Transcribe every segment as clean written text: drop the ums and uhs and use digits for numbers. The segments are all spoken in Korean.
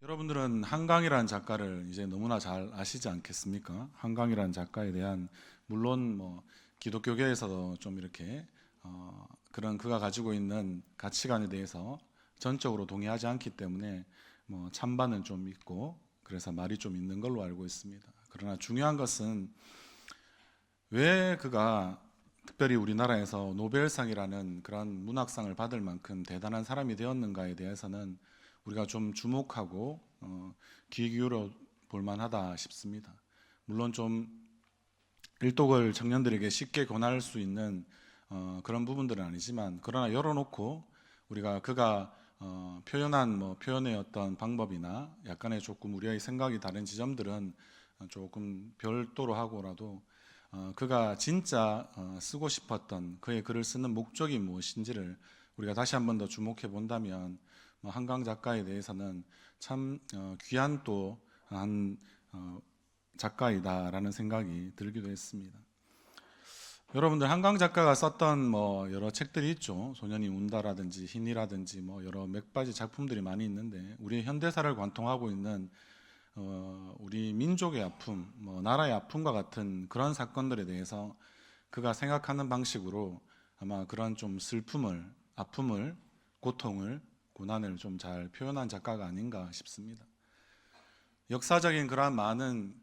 여러분들은 한강이라는 작가를 이제 너무나 잘 아시지 않겠습니까? 한강이라는 작가에 대한 물론 기독교계에서도 좀 이렇게 그런 그가 가지고 있는 가치관에 대해서 전적으로 동의하지 않기 때문에 찬반은 좀 있고 그래서 말이 좀 있는 걸로 알고 있습니다. 그러나 중요한 것은 왜 그가 특별히 우리나라에서 노벨상이라는 그런 문학상을 받을 만큼 대단한 사람이 되었는가에 대해서는 우리가 좀 주목하고 귀 기울여 볼 만하다 싶습니다. 물론 좀 일독을 청년들에게 쉽게 권할 수 있는 그런 부분들은 아니지만 그러나 열어놓고 우리가 그가 표현한 표현의 어떤 방법이나 약간의 조금 우리의 생각이 다른 지점들은 조금 별도로 하고라도 그가 진짜 쓰고 싶었던 그의 글을 쓰는 목적이 무엇인지를 우리가 다시 한 번 더 주목해 본다면 한강 작가에 대해서는 참 귀한 또 한 작가이다라는 생각이 들기도 했습니다. 여러분들 한강 작가가 썼던 여러 책들이 있죠. 소년이 운다라든지 흰이라든지 여러 맥바지 작품들이 많이 있는데 우리 현대사를 관통하고 있는 우리 민족의 아픔, 나라의 아픔과 같은 그런 사건들에 대해서 그가 생각하는 방식으로 아마 그런 좀 슬픔을, 아픔을, 고통을, 고난을 좀 잘 표현한 작가가 아닌가 싶습니다. 역사적인 그러한 많은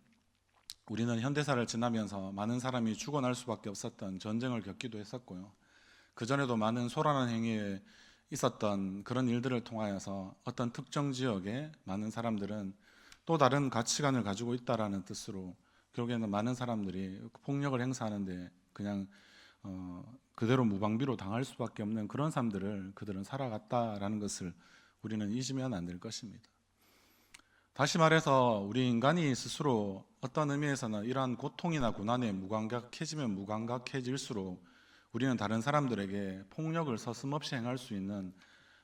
우리는 현대사를 지나면서 많은 사람이 죽어날 수밖에 없었던 전쟁을 겪기도 했었고요. 그전에도 많은 소란한 행위에 있었던 그런 일들을 통하여서 어떤 특정 지역에 많은 사람들은 또 다른 가치관을 가지고 있다라는 뜻으로 결국에는 많은 사람들이 폭력을 행사하는데 그냥 그대로 무방비로 당할 수밖에 없는 그런 삶들을 그들은 살아갔다라는 것을 우리는 잊으면 안 될 것입니다. 다시 말해서 우리 인간이 스스로 어떤 의미에서는 이러한 고통이나 고난에 무감각해지면 무감각해질수록 우리는 다른 사람들에게 폭력을 서슴없이 행할 수 있는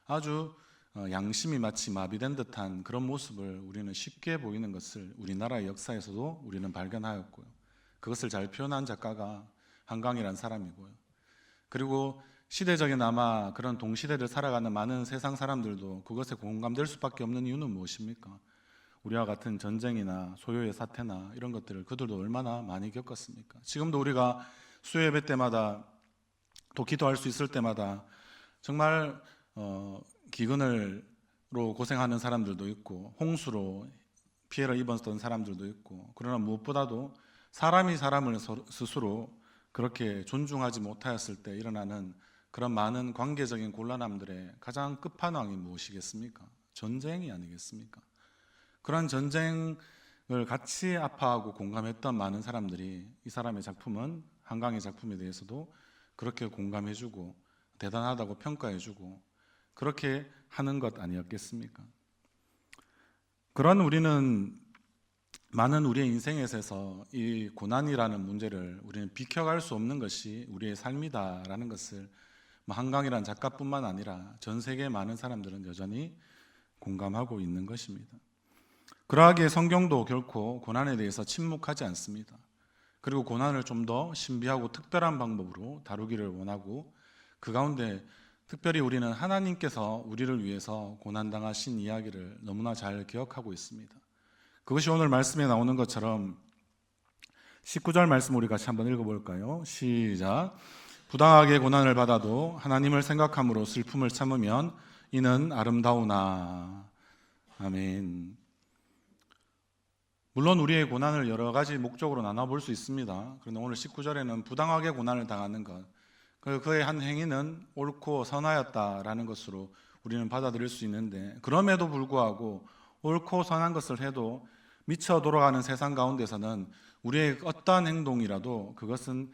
아주 양심이 마치 마비된 듯한 그런 모습을 우리는 쉽게 보이는 것을 우리나라의 역사에서도 우리는 발견하였고요. 그것을 잘 표현한 작가가 한강이라는 사람이고요. 그리고 시대적인 아마 그런 동시대를 살아가는 많은 세상 사람들도 그것에 공감될 수밖에 없는 이유는 무엇입니까? 우리와 같은 전쟁이나 소요의 사태나 이런 것들을 그들도 얼마나 많이 겪었습니까? 지금도 우리가 수요예배 때마다 또 기도할 수 있을 때마다 정말 기근으로 고생하는 사람들도 있고 홍수로 피해를 입었던 사람들도 있고 그러나 무엇보다도 사람이 사람을 스스로 그렇게 존중하지 못하였을 때 일어나는 그런 많은 관계적인 곤란함들의 가장 끝판왕이 무엇이겠습니까? 전쟁이 아니겠습니까? 그런 전쟁을 같이 아파하고 공감했던 많은 사람들이 이 사람의 작품은 한강의 작품에 대해서도 그렇게 공감해주고 대단하다고 평가해주고 그렇게 하는 것 아니었겠습니까? 그런 우리는 많은 우리의 인생에 있어서 이 고난이라는 문제를 우리는 비켜갈 수 없는 것이 우리의 삶이다라는 것을 한강이라는 작가뿐만 아니라 전 세계의 많은 사람들은 여전히 공감하고 있는 것입니다. 그러하기에 성경도 결코 고난에 대해서 침묵하지 않습니다. 그리고 고난을 좀 더 신비하고 특별한 방법으로 다루기를 원하고 그 가운데 특별히 우리는 하나님께서 우리를 위해서 고난당하신 이야기를 너무나 잘 기억하고 있습니다. 그것이 오늘 말씀에 나오는 것처럼 19절 말씀 우리 같이 한번 읽어볼까요? 시작. 부당하게 고난을 받아도 하나님을 생각함으로 슬픔을 참으면 이는 아름다우나. 아멘. 물론 우리의 고난을 여러 가지 목적으로 나눠볼 수 있습니다. 그런데 오늘 19절에는 부당하게 고난을 당하는 것, 그의 한 행위는 옳고 선하였다라는 것으로 우리는 받아들일 수 있는데 그럼에도 불구하고 옳고 선한 것을 해도 미쳐 돌아가는 세상 가운데서는 우리의 어떠한 행동이라도 그것은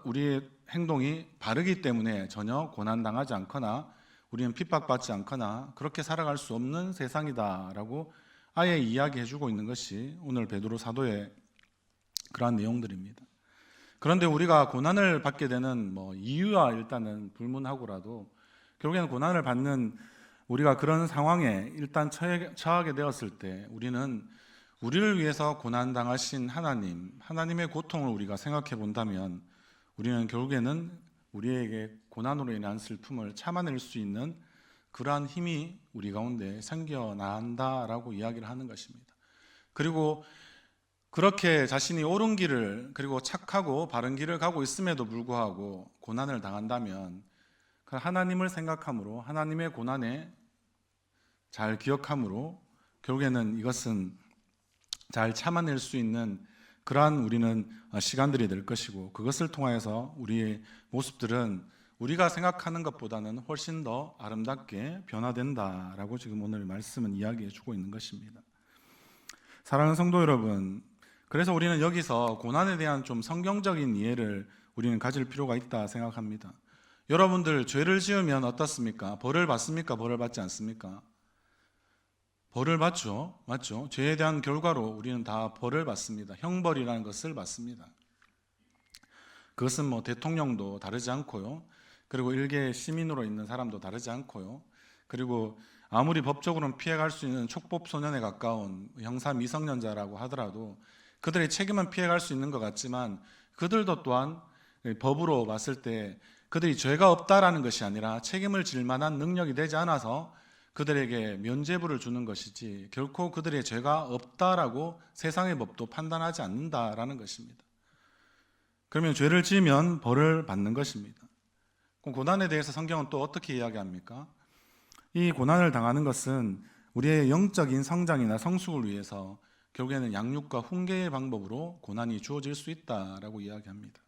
우리의 행동이 바르기 때문에 전혀 고난당하지 않거나 우리는 핍박받지 않거나 그렇게 살아갈 수 없는 세상이다라고 아예 이야기해주고 있는 것이 오늘 베드로 사도의 그러한 내용들입니다. 그런데 우리가 고난을 받게 되는 이유와 일단은 불문하고라도 결국에는 고난을 받는 우리가 그런 상황에 일단 처하게 되었을 때 우리는 우리를 위해서 고난당하신 하나님의 고통을 우리가 생각해 본다면 우리는 결국에는 우리에게 고난으로 인한 슬픔을 참아낼 수 있는 그러한 힘이 우리 가운데 생겨난다라고 이야기를 하는 것입니다. 그리고 그렇게 자신이 옳은 길을, 그리고 착하고 바른 길을 가고 있음에도 불구하고 고난을 당한다면 그 하나님을 생각함으로, 하나님의 고난에 잘 기억함으로 결국에는 이것은 잘 참아낼 수 있는 그러한 우리는 시간들이 될 것이고, 그것을 통하여서 우리의 모습들은 우리가 생각하는 것보다는 훨씬 더 아름답게 변화된다라고 지금 오늘 말씀은 이야기해 주고 있는 것입니다. 사랑하는 성도 여러분, 그래서 우리는 여기서 고난에 대한 좀 성경적인 이해를 우리는 가질 필요가 있다 생각합니다. 여러분들 죄를 지으면 어떻습니까? 벌을 받습니까? 벌을 받지 않습니까? 벌을 받죠. 맞죠? 죄에 대한 결과로 우리는 다 벌을 받습니다. 형벌이라는 것을 받습니다. 그것은 뭐 대통령도 다르지 않고요. 그리고 일개 시민으로 있는 사람도 다르지 않고요. 그리고 아무리 법적으로는 피해갈 수 있는 촉법 소년에 가까운 형사 미성년자라고 하더라도 그들의 책임은 피해갈 수 있는 것 같지만, 그들도 또한 법으로 봤을 때 그들이 죄가 없다라는 것이 아니라 책임을 질 만한 능력이 되지 않아서 그들에게 면죄부를 주는 것이지, 결코 그들의 죄가 없다라고 세상의 법도 판단하지 않는다라는 것입니다. 그러면 죄를 지으면 벌을 받는 것입니다. 그럼 고난에 대해서 성경은 또 어떻게 이야기합니까? 이 고난을 당하는 것은 우리의 영적인 성장이나 성숙을 위해서 결국에는 양육과 훈계의 방법으로 고난이 주어질 수 있다라고 이야기합니다.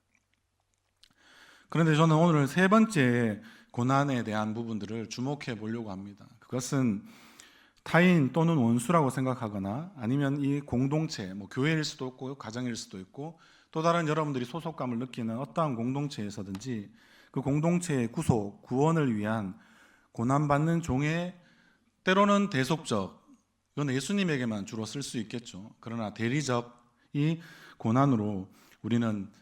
그런데 저는 오늘 세 번째 고난에 대한 부분들을 주목해 보려고 합니다. 그것은 타인 또는 원수라고 생각하거나 아니면 이 공동체, 교회일 수도 있고 가정일 수도 있고 또 다른 여러분들이 소속감을 느끼는 어떠한 공동체에서든지 그 공동체의 구속, 구원을 위한 고난받는 종의 때로는 대속적, 이건 예수님에게만 주로 쓸 수 있겠죠. 그러나 대리적 이 고난으로 우리는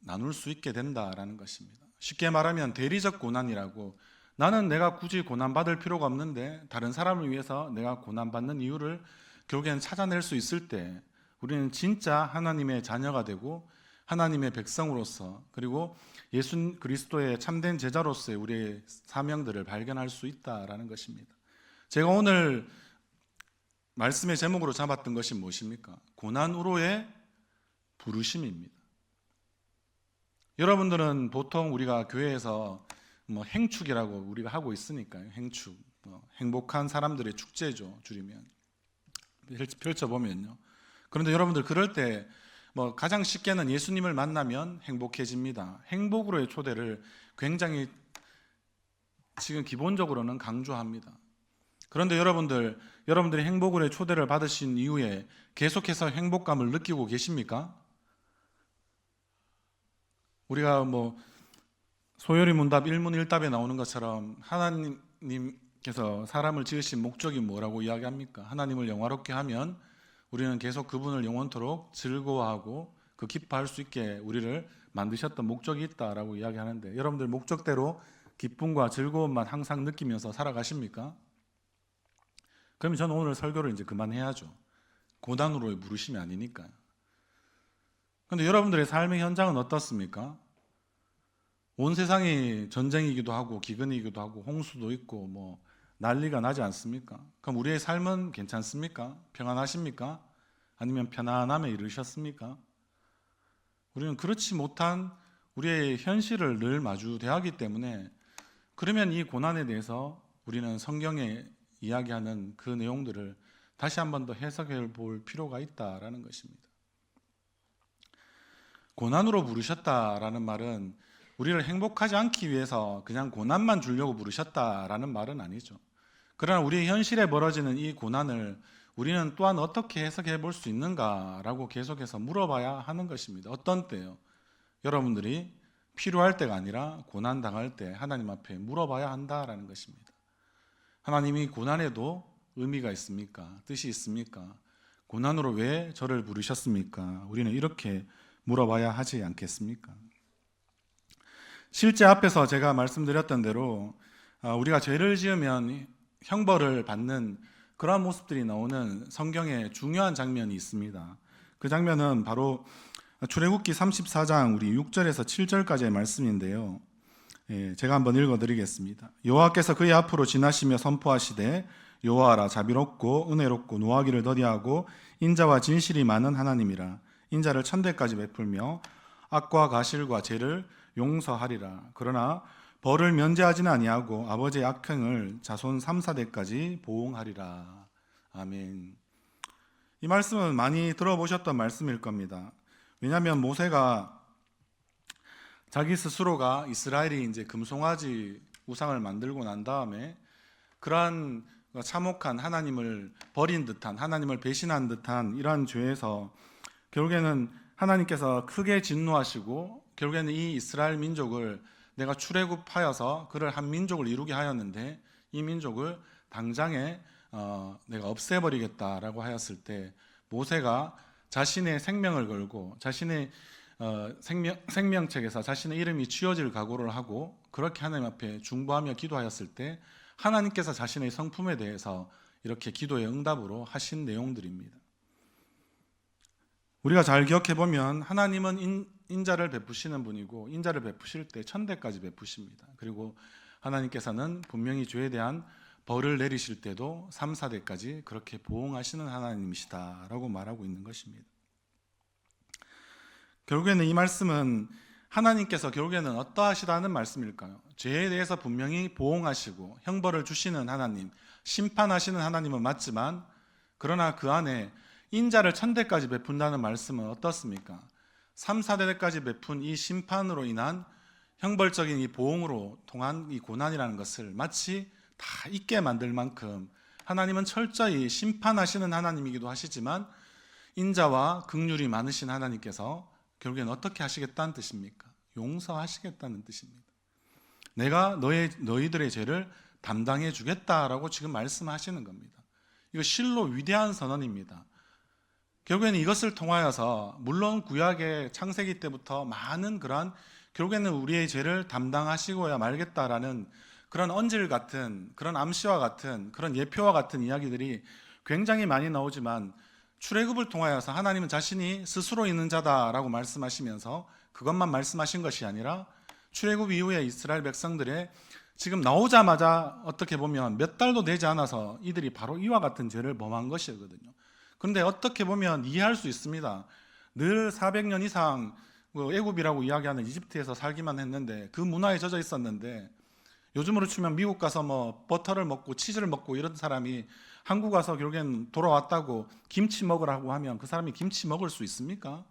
나눌 수 있게 된다라는 것입니다. 쉽게 말하면 대리적 고난이라고, 나는 내가 굳이 고난받을 필요가 없는데 다른 사람을 위해서 내가 고난받는 이유를 결국에는 찾아낼 수 있을 때 우리는 진짜 하나님의 자녀가 되고 하나님의 백성으로서, 그리고 예수 그리스도의 참된 제자로서의 우리의 사명들을 발견할 수 있다라는 것입니다. 제가 오늘 말씀의 제목으로 잡았던 것이 무엇입니까? 고난으로의 부르심입니다. 여러분들은 보통 우리가 교회에서 행축이라고 우리가 하고 있으니까요. 행축, 행복한 사람들의 축제죠. 줄이면 펼쳐보면요. 그런데 여러분들 그럴 때 가장 쉽게는 예수님을 만나면 행복해집니다. 행복으로의 초대를 굉장히 지금 기본적으로는 강조합니다. 그런데 여러분들이 행복으로의 초대를 받으신 이후에 계속해서 행복감을 느끼고 계십니까? 우리가 소요리 문답 1문1답에 나오는 것처럼 하나님께서 사람을 지으신 목적이 뭐라고 이야기합니까? 하나님을 영화롭게 하면 우리는 계속 그분을 영원토록 즐거워하고 기뻐할 수 있게 우리를 만드셨던 목적이 있다라고 이야기하는데, 여러분들 목적대로 기쁨과 즐거움만 항상 느끼면서 살아가십니까? 그러면 저는 오늘 설교를 이제 그만해야죠. 고난으로의 부르심이 아니니까요. 그런데 여러분들의 삶의 현장은 어떻습니까? 온 세상이 전쟁이기도 하고 기근이기도 하고 홍수도 있고 난리가 나지 않습니까? 그럼 우리의 삶은 괜찮습니까? 평안하십니까? 아니면 편안함에 이르셨습니까? 우리는 그렇지 못한 우리의 현실을 늘 마주대하기 때문에, 그러면 이 고난에 대해서 우리는 성경에 이야기하는 그 내용들을 다시 한 번 더 해석해 볼 필요가 있다라는 것입니다. 고난으로 부르셨다라는 말은 우리를 행복하지 않기 위해서 그냥 고난만 주려고 부르셨다라는 말은 아니죠. 그러나 우리의 현실에 벌어지는 이 고난을 우리는 또한 어떻게 해석해 볼 수 있는가라고 계속해서 물어봐야 하는 것입니다. 어떤 때요? 여러분들이 필요할 때가 아니라 고난 당할 때 하나님 앞에 물어봐야 한다라는 것입니다. 하나님이 고난에도 의미가 있습니까? 뜻이 있습니까? 고난으로 왜 저를 부르셨습니까? 우리는 이렇게 물어봐야 하지 않겠습니까? 실제 앞에서 제가 말씀드렸던 대로 우리가 죄를 지으면 형벌을 받는 그러한 모습들이 나오는 성경의 중요한 장면이 있습니다. 그 장면은 바로 출애굽기 34장 우리 6절에서 7절까지의 말씀인데요. 제가 한번 읽어드리겠습니다. 여호와께서 그의 앞으로 지나시며 선포하시되 여호와라 자비롭고 은혜롭고 노하기를 더디하고 인자와 진실이 많은 하나님이라. 인자를 천대까지 베풀며 악과 가실과 죄를 용서하리라. 그러나 벌을 면제하지는 아니하고 아버지의 악행을 자손 3, 4대까지 보응하리라. 아멘. 이 말씀은 많이 들어보셨던 말씀일 겁니다. 왜냐하면 모세가 자기 스스로가 이스라엘이 이제 금송아지 우상을 만들고 난 다음에 그러한 참혹한 하나님을 버린 듯한, 하나님을 배신한 듯한 이러한 죄에서 결국에는 하나님께서 크게 진노하시고 결국에는 이 이스라엘 민족을 내가 출애굽하여서 그를 한 민족을 이루게 하였는데 이 민족을 당장에 내가 없애버리겠다라고 하였을 때 모세가 자신의 생명을 걸고 자신의 생명책에서 자신의 이름이 지어질 각오를 하고 그렇게 하나님 앞에 중보하며 기도하였을 때 하나님께서 자신의 성품에 대해서 이렇게 기도의 응답으로 하신 내용들입니다. 우리가 잘 기억해 보면 하나님은 인자를 베푸시는 분이고 인자를 베푸실 때 천대까지 베푸십니다. 그리고 하나님께서는 분명히 죄에 대한 벌을 내리실 때도 3, 4대까지 그렇게 보응하시는 하나님이시다라고 말하고 있는 것입니다. 결국에는 이 말씀은 하나님께서 결국에는 어떠하시다는 말씀일까요? 죄에 대해서 분명히 보응하시고 형벌을 주시는 하나님, 심판하시는 하나님은 맞지만 그러나 그 안에 인자를 천대까지 베푼다는 말씀은 어떻습니까? 3, 4대까지 베푼 이 심판으로 인한 형벌적인 이 보응으로 통한 이 고난이라는 것을 마치 다 잊게 만들 만큼 하나님은 철저히 심판하시는 하나님이기도 하시지만 인자와 긍휼이 많으신 하나님께서 결국엔 어떻게 하시겠다는 뜻입니까? 용서하시겠다는 뜻입니다. 내가 너희들의 죄를 담당해 주겠다라고 지금 말씀하시는 겁니다. 이거 실로 위대한 선언입니다. 결국에는 이것을 통하여서 물론 구약의 창세기 때부터 많은 그러한 결국에는 우리의 죄를 담당하시고야 말겠다라는 그런 언질 같은 그런 암시와 같은 그런 예표와 같은 이야기들이 굉장히 많이 나오지만 출애굽을 통하여서 하나님은 자신이 스스로 있는 자다라고 말씀하시면서 그것만 말씀하신 것이 아니라 출애굽 이후에 이스라엘 백성들의 지금 나오자마자 어떻게 보면 몇 달도 되지 않아서 이들이 바로 이와 같은 죄를 범한 것이거든요. 그런데 어떻게 보면 이해할 수 있습니다. 늘 400년 이상 애굽이라고 이야기하는 이집트에서 살기만 했는데 그 문화에 젖어 있었는데 요즘으로 치면 미국 가서 뭐 버터를 먹고 치즈를 먹고 이런 사람이 한국 와서 결국엔 돌아왔다고 김치 먹으라고 하면 그 사람이 김치 먹을 수 있습니까?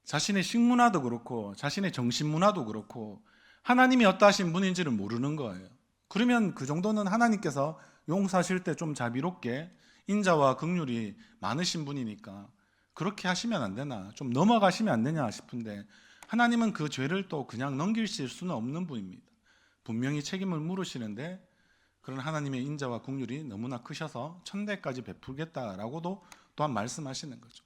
자신의 식문화도 그렇고 자신의 정신문화도 그렇고 하나님이 어떠하신 분인지를 모르는 거예요. 그러면 그 정도는 하나님께서 용서하실 때 좀 자비롭게 인자와 긍휼이 많으신 분이니까 그렇게 하시면 안 되나, 좀 넘어가시면 안 되냐 싶은데 하나님은 그 죄를 또 그냥 넘기실 수는 없는 분입니다. 분명히 책임을 물으시는데 그런 하나님의 인자와 긍휼이 너무나 크셔서 천대까지 베풀겠다라고도 또한 말씀하시는 거죠.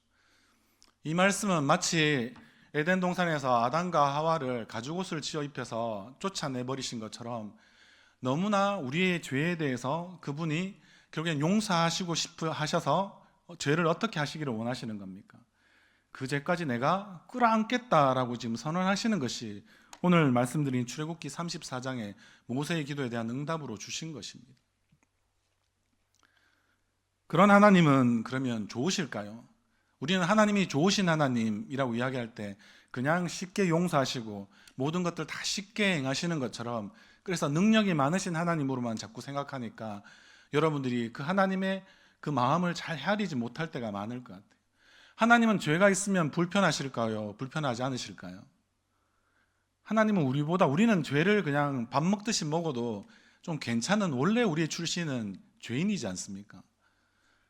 이 말씀은 마치 에덴 동산에서 아담과 하와를 가죽옷을 지어 입혀서 쫓아내버리신 것처럼 너무나 우리의 죄에 대해서 그분이 결국엔 용서하시고 싶어 하셔서 죄를 어떻게 하시기를 원하시는 겁니까? 그 죄까지 내가 끌어안겠다라고 지금 선언하시는 것이 오늘 말씀드린 출애굽기 34장의 모세의 기도에 대한 응답으로 주신 것입니다. 그런 하나님은 그러면 좋으실까요? 우리는 하나님이 좋으신 하나님이라고 이야기할 때 그냥 쉽게 용서하시고 모든 것들 다 쉽게 행하시는 것처럼 그래서 능력이 많으신 하나님으로만 자꾸 생각하니까 여러분들이 그 하나님의 그 마음을 잘 헤아리지 못할 때가 많을 것 같아요. 하나님은 죄가 있으면 불편하실까요? 불편하지 않으실까요? 하나님은 우리는 죄를 그냥 밥 먹듯이 먹어도 좀 괜찮은 원래 우리의 출신은 죄인이지 않습니까?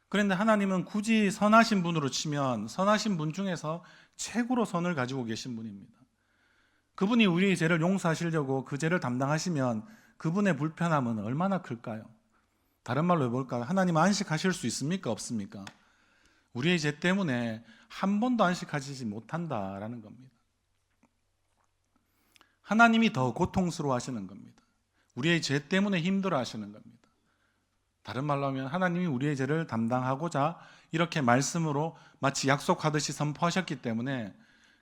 그런데 하나님은 굳이 선하신 분으로 치면 선하신 분 중에서 최고로 선을 가지고 계신 분입니다. 그분이 우리의 죄를 용서하시려고 그 죄를 담당하시면 그분의 불편함은 얼마나 클까요? 다른 말로 해볼까요? 하나님은 안식하실 수 있습니까? 없습니까? 우리의 죄 때문에 한 번도 안식하시지 못한다라는 겁니다. 하나님이 더 고통스러워 하시는 겁니다. 우리의 죄 때문에 힘들어 하시는 겁니다. 다른 말로 하면 하나님이 우리의 죄를 담당하고자 이렇게 말씀으로 마치 약속하듯이 선포하셨기 때문에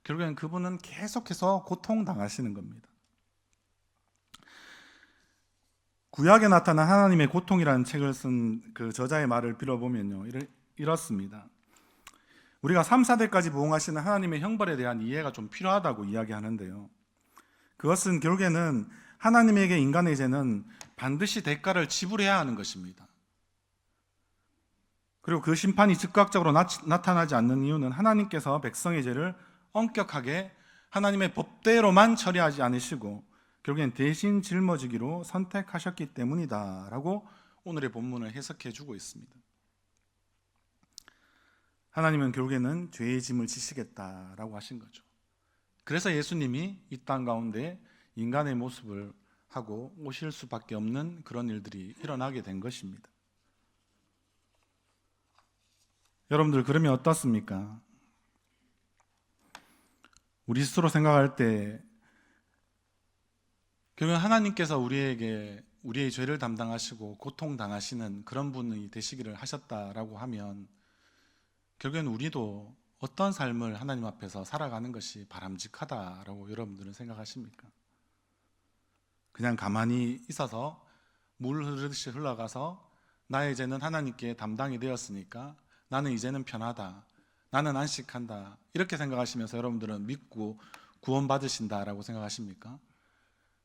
결국엔 그분은 계속해서 고통당하시는 겁니다. 구약에 나타난 하나님의 고통이라는 책을 쓴 그 저자의 말을 빌어보면요, 이렇습니다. 우리가 3, 4대까지 부흥하시는 하나님의 형벌에 대한 이해가 좀 필요하다고 이야기하는데요, 그것은 결국에는 하나님에게 인간의 죄는 반드시 대가를 지불해야 하는 것입니다. 그리고 그 심판이 즉각적으로 나타나지 않는 이유는 하나님께서 백성의 죄를 엄격하게 하나님의 법대로만 처리하지 않으시고 결국엔 대신 짊어지기로 선택하셨기 때문이다 라고 오늘의 본문을 해석해 주고 있습니다. 하나님은 결국에는 죄의 짐을 지시겠다라고 하신 거죠. 그래서 예수님이 이 땅 가운데 인간의 모습을 하고 오실 수밖에 없는 그런 일들이 일어나게 된 것입니다. 여러분들, 그러면 어떻습니까? 우리 스스로 생각할 때 결국 하나님께서 우리에게 우리의 죄를 담당하시고 고통당하시는 그런 분이 되시기를 하셨다라고 하면 결국엔 우리도 어떤 삶을 하나님 앞에서 살아가는 것이 바람직하다라고 여러분들은 생각하십니까? 그냥 가만히 있어서 물 흐르듯이 흘러가서 나의 죄는 하나님께 담당이 되었으니까 나는 이제는 편하다, 나는 안식한다, 이렇게 생각하시면서 여러분들은 믿고 구원받으신다라고 생각하십니까?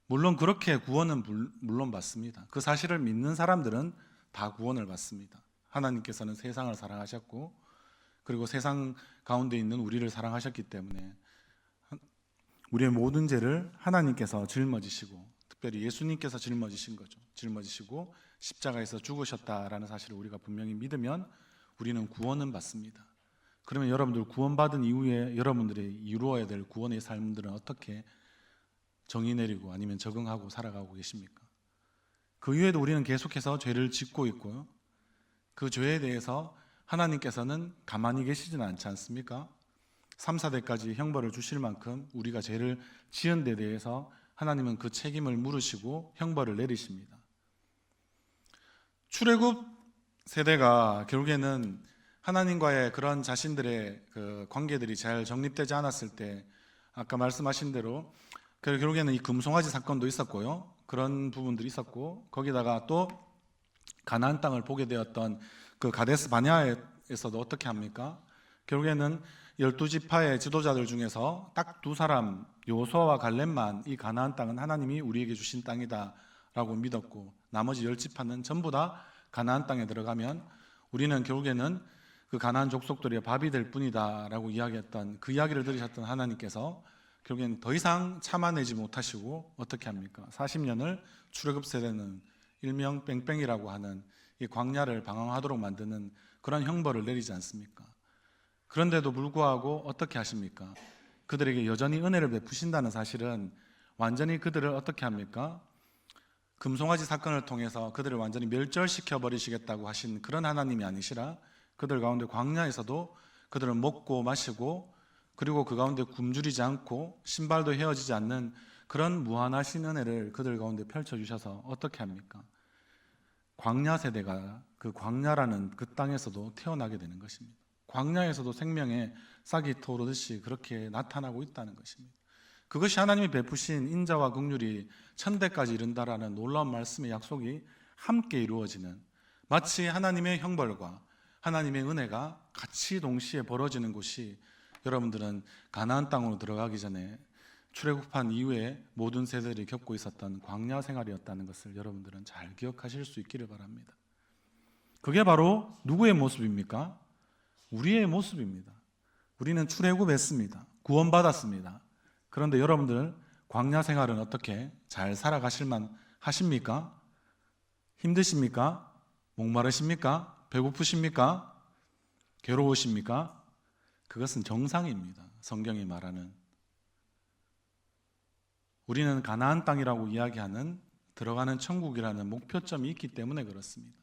물론 그렇게 구원은 물론 받습니다. 그 사실을 믿는 사람들은 다 구원을 받습니다. 하나님께서는 세상을 사랑하셨고 그리고 세상 가운데 있는 우리를 사랑하셨기 때문에 우리의 모든 죄를 하나님께서 짊어지시고, 특별히 예수님께서 짊어지신 거죠. 짊어지시고 십자가에서 죽으셨다라는 사실을 우리가 분명히 믿으면 우리는 구원은 받습니다. 그러면 여러분들 구원받은 이후에 여러분들이 이루어야 될 구원의 삶들은 어떻게 정의 내리고 아니면 적응하고 살아가고 계십니까? 그 이후에도 우리는 계속해서 죄를 짓고 있고요, 그 죄에 대해서 하나님께서는 가만히 계시지는 않지 않습니까? 3, 4대까지 형벌을 주실 만큼 우리가 죄를 지은 데 대해서 하나님은 그 책임을 물으시고 형벌을 내리십니다. 출애굽 세대가 결국에는 하나님과의 그런 자신들의 그 관계들이 잘 정립되지 않았을 때 아까 말씀하신 대로 결국에는 이 금송아지 사건도 있었고요, 그런 부분들이 있었고, 거기다가 또 가나안 땅을 보게 되었던 그 가데스 바네아에서도 어떻게 합니까? 결국에는 12지파의 지도자들 중에서 딱 두 사람, 여호수아와 갈렙만 이 가나안 땅은 하나님이 우리에게 주신 땅이다 라고 믿었고, 나머지 10지파는 전부 다 가나안 땅에 들어가면 우리는 결국에는 그 가나안 족속들의 밥이 될 뿐이다 라고 이야기했던, 그 이야기를 들으셨던 하나님께서 결국엔 더 이상 참아내지 못하시고 어떻게 합니까? 40년을 출애굽 세대는 일명 뺑뺑이라고 하는 이 광야를 방황하도록 만드는 그런 형벌을 내리지 않습니까? 그런데도 불구하고 어떻게 하십니까? 그들에게 여전히 은혜를 베푸신다는 사실은 완전히 그들을 어떻게 합니까? 금송아지 사건을 통해서 그들을 완전히 멸절시켜 버리시겠다고 하신 그런 하나님이 아니시라 그들 가운데 광야에서도 그들을 먹고 마시고 그리고 그 가운데 굶주리지 않고 신발도 헤어지지 않는 그런 무한하신 은혜를 그들 가운데 펼쳐주셔서 어떻게 합니까? 광야 세대가 그 광야라는 그 땅에서도 태어나게 되는 것입니다. 광야에서도 생명의 싹이 터오르듯이 그렇게 나타나고 있다는 것입니다. 그것이 하나님이 베푸신 인자와 긍휼이 천대까지 이른다라는 놀라운 말씀의 약속이 함께 이루어지는, 마치 하나님의 형벌과 하나님의 은혜가 같이 동시에 벌어지는 곳이 여러분들은 가나안 땅으로 들어가기 전에 출애굽한 이후에 모든 세대들이 겪고 있었던 광야 생활이었다는 것을 여러분들은 잘 기억하실 수 있기를 바랍니다. 그게 바로 누구의 모습입니까? 우리의 모습입니다. 우리는 출애굽했습니다. 구원받았습니다. 그런데 여러분들 광야 생활은 어떻게 잘 살아가실만 하십니까? 힘드십니까? 목마르십니까? 배고프십니까? 괴로우십니까? 그것은 정상입니다. 성경이 말하는. 우리는 가나안 땅이라고 이야기하는 들어가는 천국이라는 목표점이 있기 때문에 그렇습니다.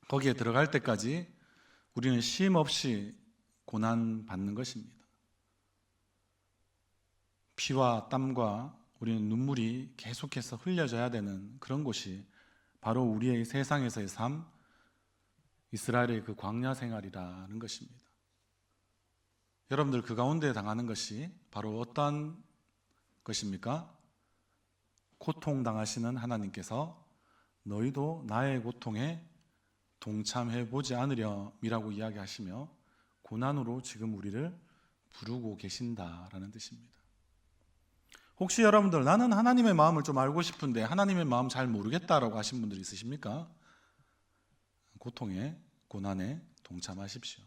거기에 들어갈 때까지 우리는 쉼 없이 고난받는 것입니다. 피와 땀과 우리는 눈물이 계속해서 흘려져야 되는 그런 곳이 바로 우리의 세상에서의 삶, 이스라엘의 그 광야 생활이라는 것입니다. 여러분들 그 가운데 당하는 것이 바로 어떠한 것입니까? 고통당하시는 하나님께서 너희도 나의 고통에 동참해 보지 않으렴이라고 이야기하시며 고난으로 지금 우리를 부르고 계신다라는 뜻입니다. 혹시 여러분들 나는 하나님의 마음을 좀 알고 싶은데 하나님의 마음 잘 모르겠다라고 하신 분들 있으십니까? 고통에, 고난에 동참하십시오.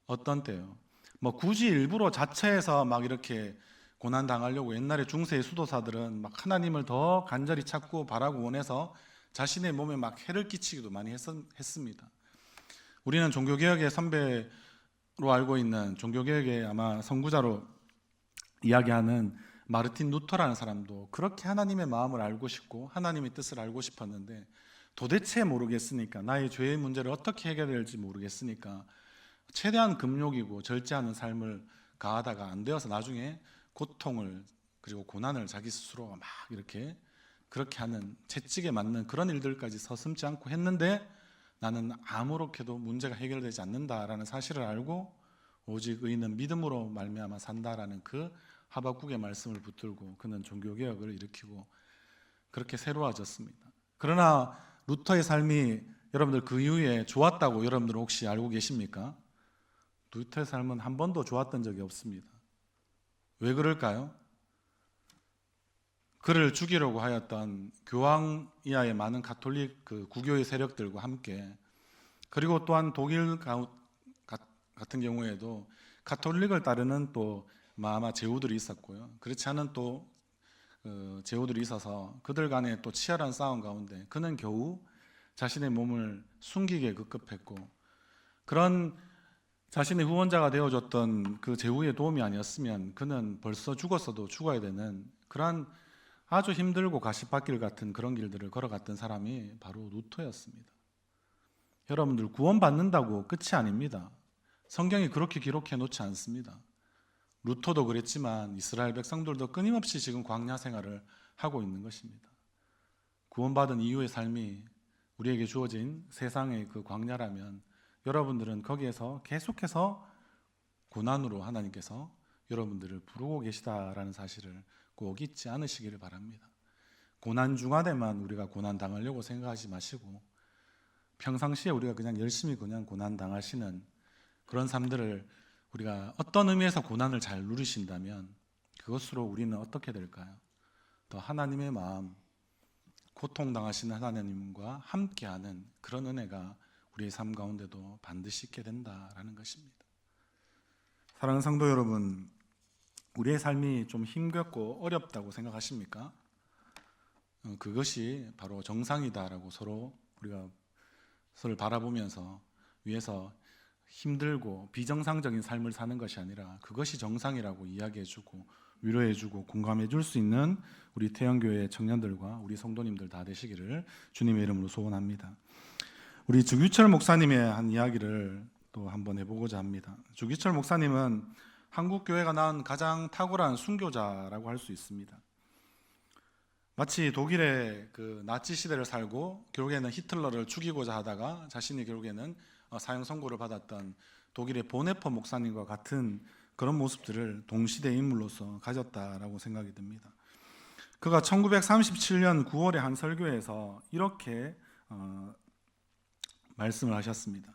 어떤 때요? 뭐 굳이 일부러 자처해서 막 이렇게 고난 당하려고 옛날에 중세의 수도사들은 막 하나님을 더 간절히 찾고 바라고 원해서 자신의 몸에 막 해를 끼치기도 많이 했습니다. 우리는 종교개혁의 선배로 알고 있는 종교개혁의 아마 선구자로 이야기하는 마르틴 루터라는 사람도 그렇게 하나님의 마음을 알고 싶고 하나님의 뜻을 알고 싶었는데 도대체 모르겠으니까 나의 죄의 문제를 어떻게 해결될지 모르겠으니까 최대한 금욕이고 절제하는 삶을 가하다가 안 되어서 나중에 고통을 그리고 고난을 자기 스스로가 막 이렇게 그렇게 하는 채찍에 맞는 그런 일들까지 서슴지 않고 했는데 나는 아무렇게도 문제가 해결되지 않는다라는 사실을 알고 오직 의인은 믿음으로 말미암아 산다라는 그 하박국의 말씀을 붙들고 그는 종교개혁을 일으키고 그렇게 새로워졌습니다. 그러나 루터의 삶이 여러분들 그 이후에 좋았다고 여러분들 혹시 알고 계십니까? 루터의 삶은 한 번도 좋았던 적이 없습니다. 왜 그럴까요? 그를 죽이려고 하였던 교황 이하의 많은 가톨릭 그 구교의 세력들과 함께 그리고 또한 독일 같은 경우에도 가톨릭을 따르는 또 아마 제후들이 있었고요. 그렇지 않은 또 제후들이 있어서 그들 간에 또 치열한 싸움 가운데 그는 겨우 자신의 몸을 숨기게 급급했고 그런 자신의 후원자가 되어줬던 그 제후의 도움이 아니었으면 그는 벌써 죽었어도 죽어야 되는 그러한 아주 힘들고 가시밭길 같은 그런 길들을 걸어갔던 사람이 바로 루터였습니다. 여러분들 구원받는다고 끝이 아닙니다. 성경이 그렇게 기록해 놓지 않습니다. 루터도 그랬지만 이스라엘 백성들도 끊임없이 지금 광야 생활을 하고 있는 것입니다. 구원받은 이후의 삶이 우리에게 주어진 세상의 그 광야라면 여러분들은 거기에서 계속해서 고난으로 하나님께서 여러분들을 부르고 계시다라는 사실을 꼭 잊지 않으시기를 바랍니다. 고난 중간에만 우리가 고난 당하려고 생각하지 마시고 평상시에 우리가 그냥 열심히 그냥 고난 당하시는 그런 삶들을 우리가 어떤 의미에서 고난을 잘 누리신다면 그것으로 우리는 어떻게 될까요? 더 하나님의 마음, 고통당하시는 하나님과 함께하는 그런 은혜가 우리의 삶 가운데도 반드시 있게 된다라는 것입니다. 사랑하는 성도 여러분, 우리의 삶이 좀 힘겹고 어렵다고 생각하십니까? 그것이 바로 정상이다라고 우리가 서로 바라보면서 위에서 힘들고 비정상적인 삶을 사는 것이 아니라 그것이 정상이라고 이야기해주고 위로해주고 공감해줄 수 있는 우리 태영교회 청년들과 우리 성도님들 다 되시기를 주님의 이름으로 소원합니다. 우리 주기철 목사님의 한 이야기를 또 한번 해보고자 합니다. 주기철 목사님은 한국 교회가 낳은 가장 탁월한 순교자라고 할 수 있습니다. 마치 독일의 그 나치 시대를 살고 결국에는 히틀러를 죽이고자 하다가 자신이 결국에는 사형 선고를 받았던 독일의 보네퍼 목사님과 같은 그런 모습들을 동시대 인물로서 가졌다라고 생각이 듭니다. 그가 1937년 9월에 한 설교에서 이렇게 말씀을 하셨습니다.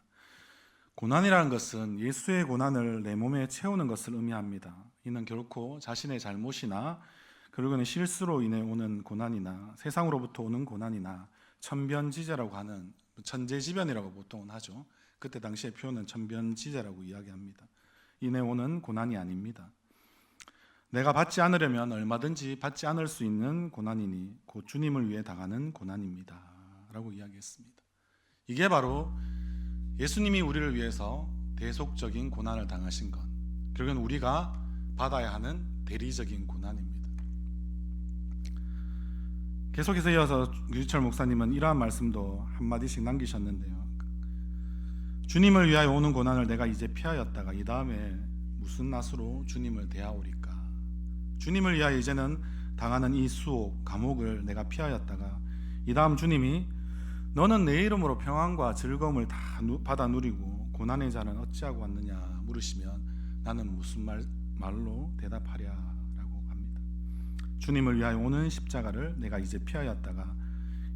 고난이라는 것은 예수의 고난을 내 몸에 채우는 것을 의미합니다. 이는 결코 자신의 잘못이나 그리고는 실수로 인해 오는 고난이나 세상으로부터 오는 고난이나 천변지제라고 하는 천재지변이라고 보통은 하죠. 그때 당시의 표현은 천변지제라고 이야기합니다. 인해 오는 고난이 아닙니다. 내가 받지 않으려면 얼마든지 받지 않을 수 있는 고난이니 곧 주님을 위해 당하는 고난입니다 라고 이야기했습니다. 이게 바로 예수님이 우리를 위해서 대속적인 고난을 당하신 것, 결국은 우리가 받아야 하는 대리적인 고난입니다. 계속해서 이어서 유지철 목사님은 이러한 말씀도 한마디씩 남기셨는데요. 주님을 위하여 오는 고난을 내가 이제 피하였다가 이 다음에 무슨 낯으로 주님을 대하오리까? 주님을 위하여 이제는 당하는 이 수옥, 감옥을 내가 피하였다가 이 다음 주님이 너는 내 이름으로 평안과 즐거움을 다 받아 누리고 고난의 자는 어찌하고 왔느냐 물으시면 나는 무슨 말로 대답하랴라고 합니다. 주님을 위하여 오는 십자가를 내가 이제 피하였다가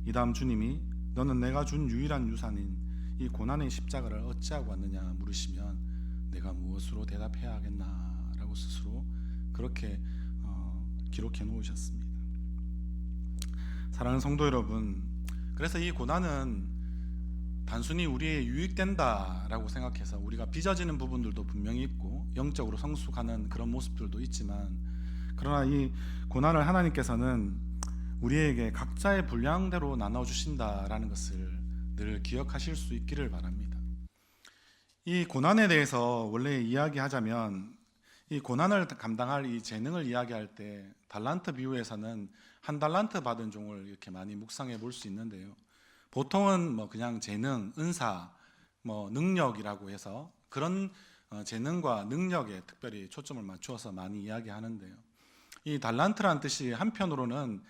이 다음 주님이 너는 내가 준 유일한 유산인 이 고난의 십자가를 어찌하고 왔느냐 물으시면 내가 무엇으로 대답해야 하겠나라고 스스로 그렇게 기록해 놓으셨습니다. 사랑하는 성도 여러분, 그래서 이 고난은 단순히 우리의 유익된다라고 생각해서 우리가 빚어지는 부분들도 분명히 있고 영적으로 성숙하는 그런 모습들도 있지만, 그러나 이 고난을 하나님께서는 우리에게 각자의 분량대로 나눠주신다라는 것을 늘 기억하실 수 있기를 바랍니다. 이 고난에 대해서 원래 이야기하자면 이 고난을 감당할 이 재능을 이야기할 때 달란트 비유에서는 한 달란트 받은 종을 이렇게 많이 묵상해 볼 수 있는데요. 보통은 뭐 그냥 재능, 은사, 뭐 능력이라고 해서 그런 재능과 능력에 특별히 초점을 맞추어서 많이 이야기하는데요. 이 달란트란 뜻이 한편으로는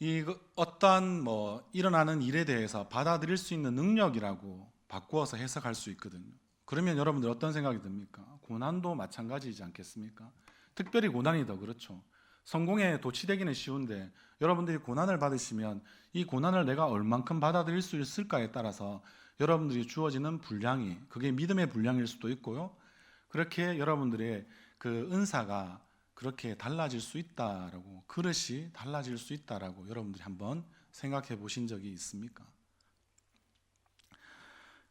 이 어떠한 뭐 일어나는 일에 대해서 받아들일 수 있는 능력이라고 바꾸어서 해석할 수 있거든요. 그러면 여러분들 어떤 생각이 듭니까? 고난도 마찬가지이지 않겠습니까? 특별히 고난이 더 그렇죠. 성공에 도취되기는 쉬운데 여러분들이 고난을 받으시면 이 고난을 내가 얼만큼 받아들일 수 있을까에 따라서 여러분들이 주어지는 분량이, 그게 믿음의 분량일 수도 있고요. 그렇게 여러분들의 그 은사가 그렇게 달라질 수 있다라고, 그릇이 달라질 수 있다라고 여러분들이 한번 생각해 보신 적이 있습니까?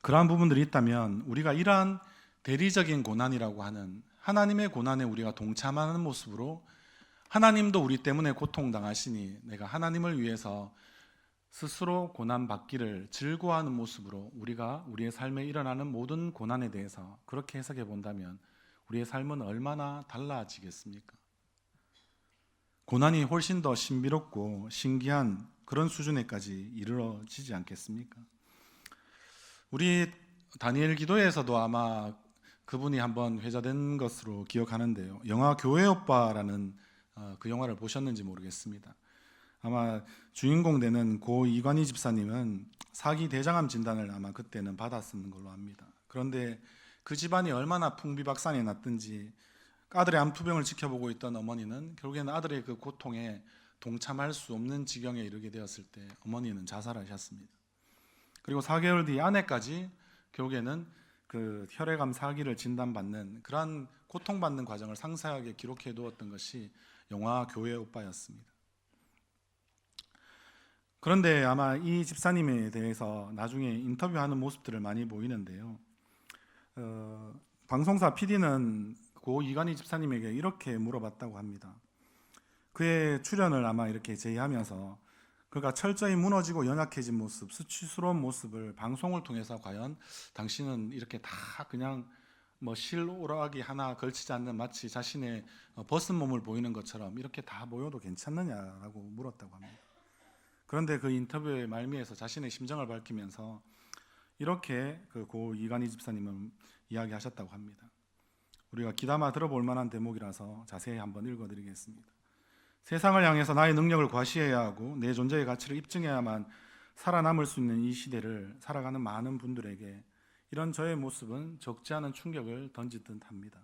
그러한 부분들이 있다면 우리가 이러한 대리적인 고난이라고 하는 하나님의 고난에 우리가 동참하는 모습으로, 하나님도 우리 때문에 고통당하시니 내가 하나님을 위해서 스스로 고난받기를 즐거워하는 모습으로 우리가 우리의 삶에 일어나는 모든 고난에 대해서 그렇게 해석해 본다면 우리의 삶은 얼마나 달라지겠습니까? 고난이 훨씬 더 신비롭고 신기한 그런 수준에까지 이르러지지 않겠습니까? 우리 다니엘 기도에서도 아마 그분이 한번 회자된 것으로 기억하는데요. 영화 교회 오빠라는 그 영화를 보셨는지 모르겠습니다. 아마 주인공 되는 고 이관희 집사님은 사기 대장암 진단을 아마 그때는 받았는 걸로 압니다. 그런데 그 집안이 얼마나 풍비박산이 났든지 아들의 암투병을 지켜보고 있던 어머니는 결국에는 아들의 그 고통에 동참할 수 없는 지경에 이르게 되었을 때 어머니는 자살하셨습니다. 그리고 4개월 뒤 아내까지 결국에는 그 혈액암 사기를 진단받는 그러한 고통받는 과정을 상세하게 기록해 두었던 것이 영화 교회 오빠였습니다. 그런데 아마 이 집사님에 대해서 나중에 인터뷰하는 모습들을 많이 보이는데요. 방송사 PD는 고 이관희 집사님에게 이렇게 물어봤다고 합니다. 그의 출연을 아마 이렇게 제의하면서 그가 철저히 무너지고 연약해진 모습, 수치스러운 모습을 방송을 통해서 과연 당신은 이렇게 다 그냥 뭐 실오라기 하나 걸치지 않는 마치 자신의 벗은 몸을 보이는 것처럼 이렇게 다 보여도 괜찮느냐라고 물었다고 합니다. 그런데 그 인터뷰의 말미에서 자신의 심정을 밝히면서 이렇게 그 고 이관희 집사님은 이야기하셨다고 합니다. 우리가 귀담아 들어볼 만한 대목이라서 자세히 한번 읽어드리겠습니다. 세상을 향해서 나의 능력을 과시해야 하고 내 존재의 가치를 입증해야만 살아남을 수 있는 이 시대를 살아가는 많은 분들에게 이런 저의 모습은 적지 않은 충격을 던질 듯합니다.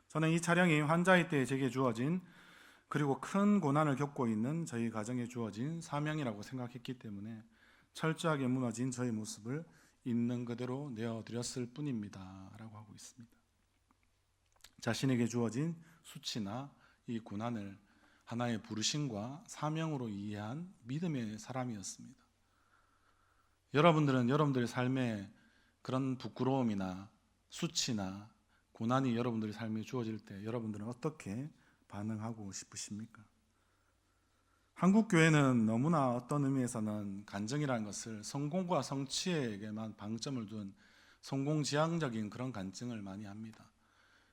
저는 이 촬영이 환자의 때에 제게 주어진, 그리고 큰 고난을 겪고 있는 저희 가정에 주어진 사명이라고 생각했기 때문에 철저하게 무너진 저의 모습을 있는 그대로 내어드렸을 뿐입니다 라고 하고 있습니다. 자신에게 주어진 수치나 이 고난을 하나의 부르심과 사명으로 이해한 믿음의 사람이었습니다. 여러분들은 여러분들의 삶에 그런 부끄러움이나 수치나 고난이 여러분들의 삶에 주어질 때 여러분들은 어떻게 반응하고 싶으십니까? 한국 교회는 너무나 어떤 의미에서는 간증이라는 것을 성공과 성취에게만 방점을 둔 성공지향적인 그런 간증을 많이 합니다.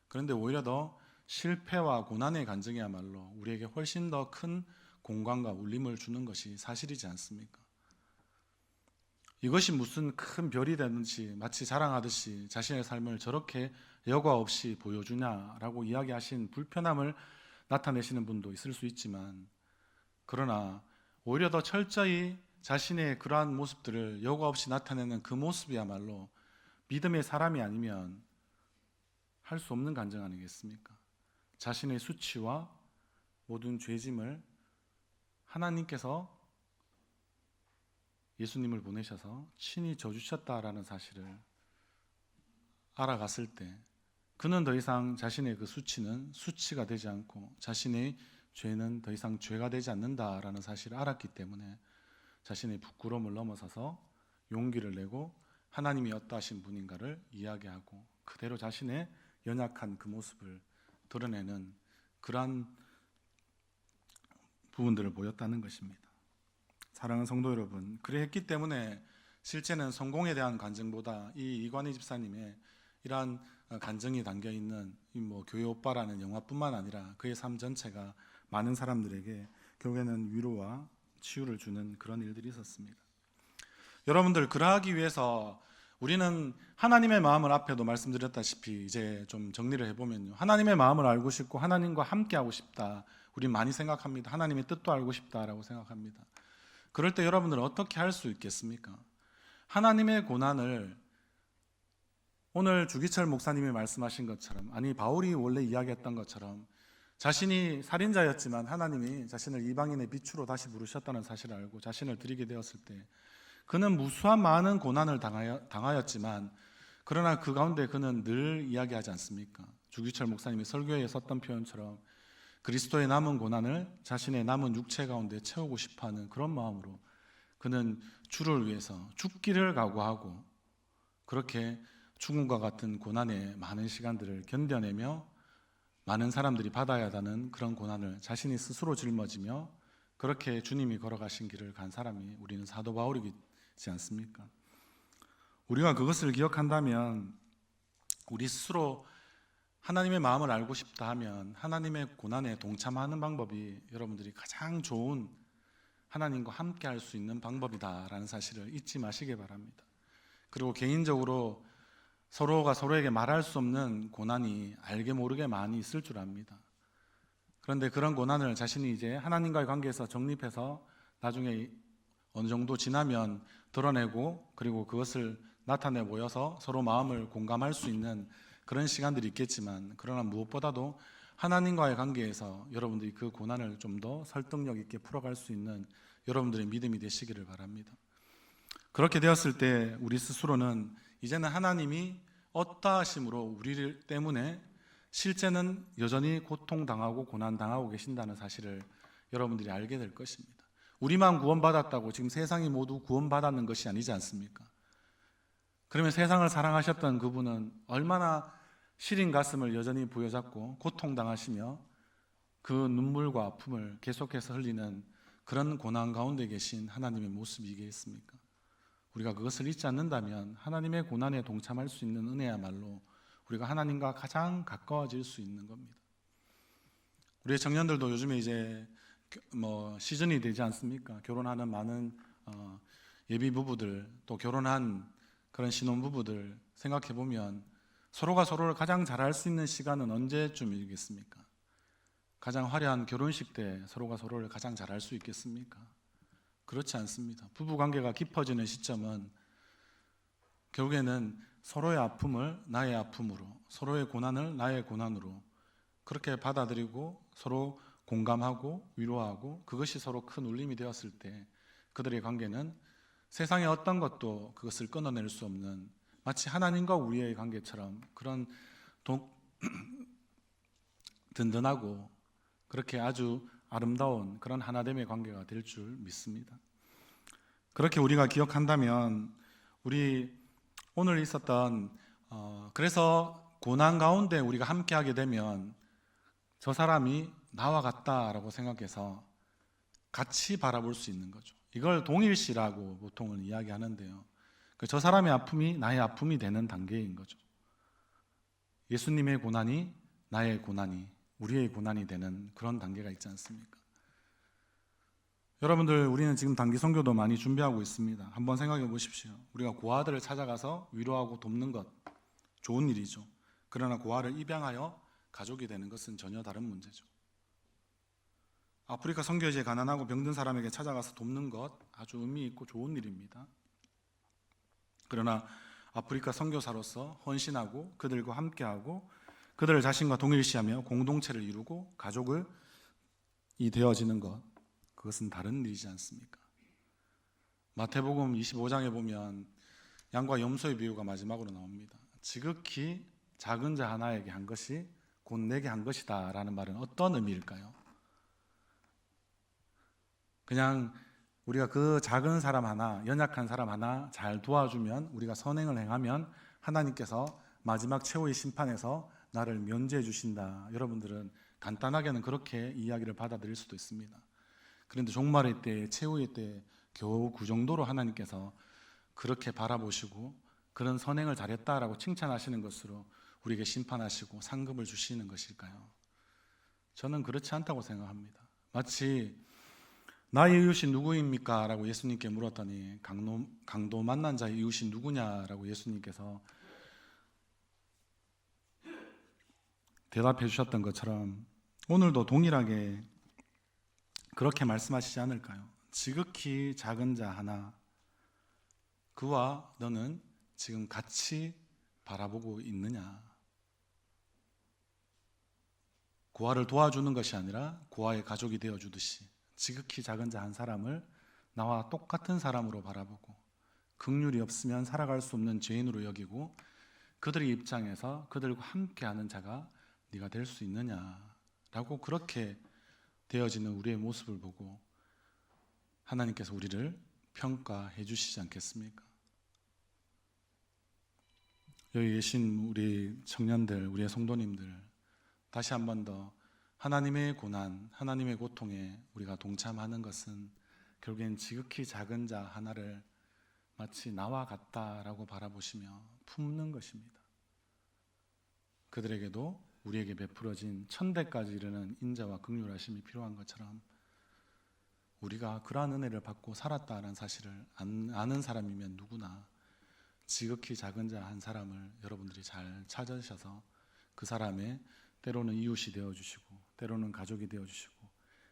그런데 오히려 더 실패와 고난의 간증이야말로 우리에게 훨씬 더 큰 공감과 울림을 주는 것이 사실이지 않습니까? 이것이 무슨 큰 별이 되는지 마치 자랑하듯이 자신의 삶을 저렇게 여과 없이 보여주냐라고 이야기하신 불편함을 나타내시는 분도 있을 수 있지만, 그러나 오히려 더 철저히 자신의 그러한 모습들을 여과 없이 나타내는 그 모습이야말로 믿음의 사람이 아니면 할 수 없는 간증 아니겠습니까? 자신의 수치와 모든 죄짐을 하나님께서 예수님을 보내셔서 친히 져주셨다라는 사실을 알아갔을 때 그는 더 이상 자신의 그 수치는 수치가 되지 않고 자신의 죄는 더 이상 죄가 되지 않는다라는 사실을 알았기 때문에 자신의 부끄러움을 넘어서서 용기를 내고 하나님이 어떠하신 분인가를 이야기하고 그대로 자신의 연약한 그 모습을 드러내는 그러한 부분들을 보였다는 것입니다. 사랑하는 성도 여러분, 그랬기 때문에 실제는 성공에 대한 간증보다 이 이관희 집사님의 이러한 간증이 담겨 있는 교회 오빠라는 영화뿐만 아니라 그의 삶 전체가 많은 사람들에게 결국에는 위로와 치유를 주는 그런 일들이 있었습니다. 여러분들, 그러하기 위해서 우리는 하나님의 마음을 앞에도 말씀드렸다시피 이제 좀 정리를 해보면요, 하나님의 마음을 알고 싶고 하나님과 함께 하고 싶다, 우리 많이 생각합니다. 하나님의 뜻도 알고 싶다라고 생각합니다. 그럴 때 여러분들은 어떻게 할 수 있겠습니까? 하나님의 고난을 오늘 주기철 목사님이 말씀하신 것처럼, 아니 바울이 원래 이야기했던 것처럼 자신이 살인자였지만 하나님이 자신을 이방인의 빛으로 다시 부르셨다는 사실을 알고 자신을 드리게 되었을 때 그는 무수한 많은 고난을 당하였지만 그러나 그 가운데 그는 늘 이야기하지 않습니까? 주기철 목사님이 설교에 썼던 표현처럼 그리스도의 남은 고난을 자신의 남은 육체 가운데 채우고 싶어하는 그런 마음으로 그는 주를 위해서 죽기를 각오하고 그렇게 죽음과 같은 고난의 많은 시간들을 견뎌내며 많은 사람들이 받아야 하는 그런 고난을 자신이 스스로 짊어지며 그렇게 주님이 걸어가신 길을 간 사람이 우리는 사도 바울이지 않습니까? 우리가 그것을 기억한다면 우리 스스로 하나님의 마음을 알고 싶다 하면 하나님의 고난에 동참하는 방법이 여러분들이 가장 좋은 하나님과 함께 할 수 있는 방법이다라는 사실을 잊지 마시기 바랍니다. 그리고 개인적으로 서로가 서로에게 말할 수 없는 고난이 알게 모르게 많이 있을 줄 압니다. 그런데 그런 고난을 자신이 이제 하나님과의 관계에서 정립해서 나중에 어느 정도 지나면 드러내고 그리고 그것을 나타내 보여서 서로 마음을 공감할 수 있는 그런 시간들이 있겠지만 그러나 무엇보다도 하나님과의 관계에서 여러분들이 그 고난을 좀 더 설득력 있게 풀어갈 수 있는 여러분들의 믿음이 되시기를 바랍니다. 그렇게 되었을 때 우리 스스로는 이제는 하나님이 어떠하심으로 우리 때문에 실제는 여전히 고통당하고 고난당하고 계신다는 사실을 여러분들이 알게 될 것입니다. 우리만 구원받았다고 지금 세상이 모두 구원받았는 것이 아니지 않습니까? 그러면 세상을 사랑하셨던 그분은 얼마나 시린 가슴을 여전히 부여잡고 고통당하시며 그 눈물과 아픔을 계속해서 흘리는 그런 고난 가운데 계신 하나님의 모습이겠습니까? 우리가 그것을 잊지 않는다면 하나님의 고난에 동참할 수 있는 은혜야말로 우리가 하나님과 가장 가까워질 수 있는 겁니다. 우리의 청년들도 요즘에 이제 시즌이 되지 않습니까? 결혼하는 많은 예비 부부들 또 결혼한 그런 신혼 부부들 생각해 보면 서로가 서로를 가장 잘 알 수 있는 시간은 언제쯤이겠습니까? 가장 화려한 결혼식 때 서로가 서로를 가장 잘 알 수 있겠습니까? 그렇지 않습니다. 부부 관계가 깊어지는 시점은 결국에는 서로의 아픔을 나의 아픔으로, 서로의 고난을 나의 고난으로 그렇게 받아들이고 서로 공감하고 위로하고 그것이 서로 큰 울림이 되었을 때 그들의 관계는 세상의 어떤 것도 그것을 끊어낼 수 없는 마치 하나님과 우리의 관계처럼 그런 든든하고 그렇게 아주 아름다운 그런 하나됨의 관계가 될 줄 믿습니다. 그렇게 우리가 기억한다면 우리 오늘 있었던 그래서 고난 가운데 우리가 함께하게 되면 저 사람이 나와 같다라고 생각해서 같이 바라볼 수 있는 거죠. 이걸 동일시라고 보통은 이야기하는데요. 저 사람의 아픔이 나의 아픔이 되는 단계인 거죠. 예수님의 고난이 나의 고난이 우리의 고난이 되는 그런 단계가 있지 않습니까? 여러분들, 우리는 지금 단기 선교도 많이 준비하고 있습니다. 한번 생각해 보십시오. 우리가 고아들을 찾아가서 위로하고 돕는 것 좋은 일이죠. 그러나 고아를 입양하여 가족이 되는 것은 전혀 다른 문제죠. 아프리카 선교지에 가난하고 병든 사람에게 찾아가서 돕는 것 아주 의미 있고 좋은 일입니다. 그러나 아프리카 선교사로서 헌신하고 그들과 함께하고 그들을 자신과 동일시하며 공동체를 이루고 가족을 되어지는 것, 그것은 다른 일이지 않습니까? 마태복음 25장에 보면 양과 염소의 비유가 마지막으로 나옵니다. 지극히 작은 자 하나에게 한 것이 곧 내게 한 것이다 라는 말은 어떤 의미일까요? 그냥 우리가 그 작은 사람 하나, 연약한 사람 하나 잘 도와주면, 우리가 선행을 행하면 하나님께서 마지막 최후의 심판에서 나를 면제해 주신다. 여러분들은 간단하게는 그렇게 이야기를 받아들일 수도 있습니다. 그런데 종말의 때, 최후의 때 겨우 그 정도로 하나님께서 그렇게 바라보시고 그런 선행을 잘했다라고 칭찬하시는 것으로 우리에게 심판하시고 상급을 주시는 것일까요? 저는 그렇지 않다고 생각합니다. 마치 나의 이웃이 누구입니까? 라고 예수님께 물었더니 강도 만난 자의 이웃이 누구냐라고 예수님께서 대답해 주셨던 것처럼 오늘도 동일하게 그렇게 말씀하시지 않을까요? 지극히 작은 자 하나, 그와 너는 지금 같이 바라보고 있느냐? 고아를 도와주는 것이 아니라 고아의 가족이 되어주듯이 지극히 작은 자 한 사람을 나와 똑같은 사람으로 바라보고 긍휼이 없으면 살아갈 수 없는 죄인으로 여기고 그들의 입장에서 그들과 함께하는 자가 네가 될 수 있느냐라고 그렇게 되어지는 우리의 모습을 보고 하나님께서 우리를 평가해 주시지 않겠습니까? 여기 계신 우리 청년들, 우리의 성도님들, 다시 한 번 더 하나님의 고난, 하나님의 고통에 우리가 동참하는 것은 결국엔 지극히 작은 자 하나를 마치 나와 같다라고 바라보시며 품는 것입니다. 그들에게도 우리에게 베풀어진 천대까지 이르는 인자와 긍휼하심이 필요한 것처럼 우리가 그러한 은혜를 받고 살았다는 사실을 아는 사람이면 누구나 지극히 작은 자 한 사람을 여러분들이 잘 찾으셔서 그 사람의 때로는 이웃이 되어주시고 때로는 가족이 되어주시고,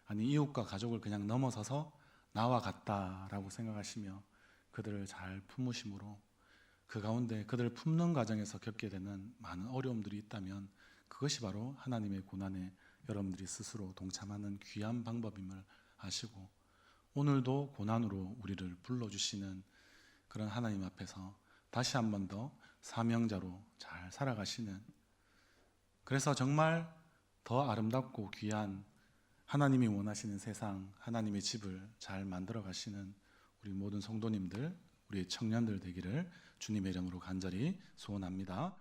아니 이웃과 가족을 그냥 넘어서서 나와 같다라고 생각하시며 그들을 잘 품으심으로 그 가운데 그들을 품는 과정에서 겪게 되는 많은 어려움들이 있다면 그것이 바로 하나님의 고난에 여러분들이 스스로 동참하는 귀한 방법임을 아시고 오늘도 고난으로 우리를 불러주시는 그런 하나님 앞에서 다시 한 번 더 사명자로 잘 살아가시는, 그래서 정말 더 아름답고 귀한 하나님이 원하시는 세상, 하나님의 집을 잘 만들어 가시는 우리 모든 성도님들, 우리 청년들 되기를 주님의 이름으로 간절히 소원합니다.